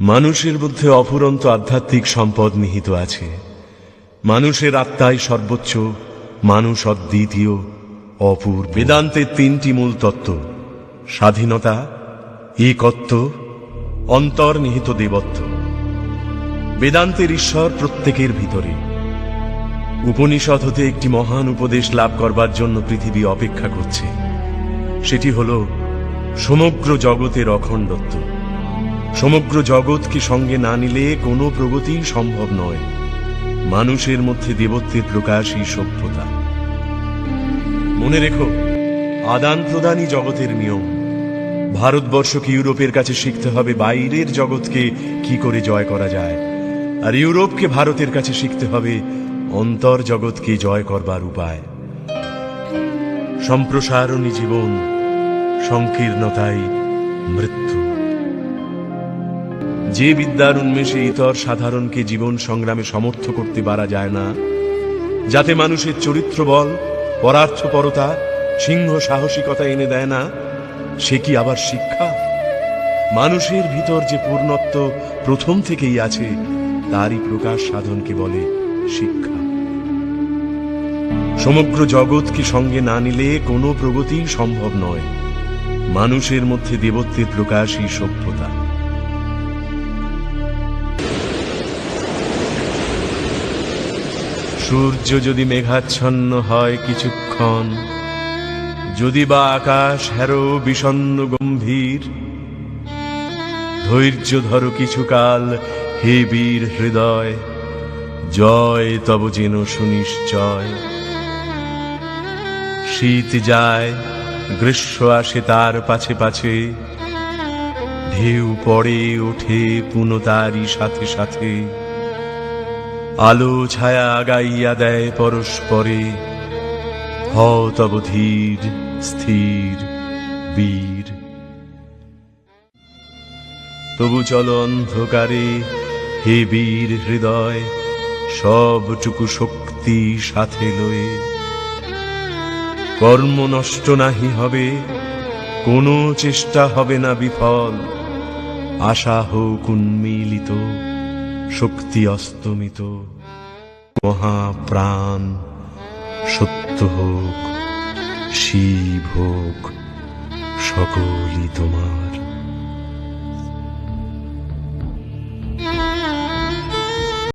মানুষের মধ্যে অফুরন্ত আধ্যাত্মিক সম্পদ নিহিত আছে। মানুষের আত্মাই সর্বোচ্চ, মানুষ অদ্বিতীয়, অপূর্ব। বেদান্তের তিনটি মূল তত্ত্ব: স্বাধীনতা, একত্ব, অন্তর্নিহিত দেবত্ব। বেদান্তের ঈশ্বর প্রত্যেকের ভিতরে। উপনিষদ হতে একটি মহান উপদেশ লাভ করবার জন্য পৃথিবী অপেক্ষা করছে। সেটি হল সমগ্র জগতের অখণ্ডত্ব। সমগ্র জগৎকে সঙ্গে না নিলে কোনো প্রগতি সম্ভব নয়। মানুষের মধ্যে দেবত্বের প্রকাশই সভ্যতা। মনে রেখো, আদান প্রদানই জগতের নিয়ম। ভারতবর্ষকে ইউরোপের কাছে শিখতে হবে বাইরের জগৎকে কি করে জয় করা যায়, আর ইউরোপকে ভারতের কাছে শিখতে হবে অন্তর জগৎকে জয় করবার উপায়। সম্প্রসারণই জীবন, সংকীর্ণতাই মৃত্যু। যে বিদ্যার উন্মেষে ইতর সাধারণকে জীবন সংগ্রামে সমর্থ করতে পারা যায় না, যাতে মানুষের চরিত্র বল, পরার্থপরতা, সিংহ সাহসিকতা এনে দেয় না, সে কি আবার শিক্ষা? মানুষের ভিতর যে পূর্ণত্ব প্রথম থেকেই আছে, তারই প্রকাশ সাধনকে বলে শিক্ষা। সমগ্র জগৎকে সঙ্গে না নিলে কোনো প্রগতি সম্ভব নয়। মানুষের মধ্যে দেবত্বের প্রকাশই সভ্যতা। সূর্য যদি মেঘাচ্ছন্ন হয় কিছুক্ষণ, যদি বা আকাশ হেরো বিষণ্ণ গম্ভীর, ধৈর্য ধরো কিছুকাল হে বীর হৃদয়, জয় তব যেন সুনিশ্চয়। শীত যায়, গ্রীষ্ম আসে তার পাছে পাছে, ঢেউ পড়ে ওঠে পুনঃ তারই সাথে সাথে। আলো ছায়া আগাইয়া দেয় পরস্পরে, হও তব ধীর স্থির বীর। তবু চল অন্ধকারে হে বীর হৃদয়, সবটুকু শক্তি সাথে লয়ে। কর্ম নষ্ট নাহি হবে, কোনো চেষ্টা হবে না বিফল। আশা হোক উন্মীলিত, শক্তি অস্তমিত। মহাপ্রাণ সত্য হোক, শিব হোক, সকলই তোমার।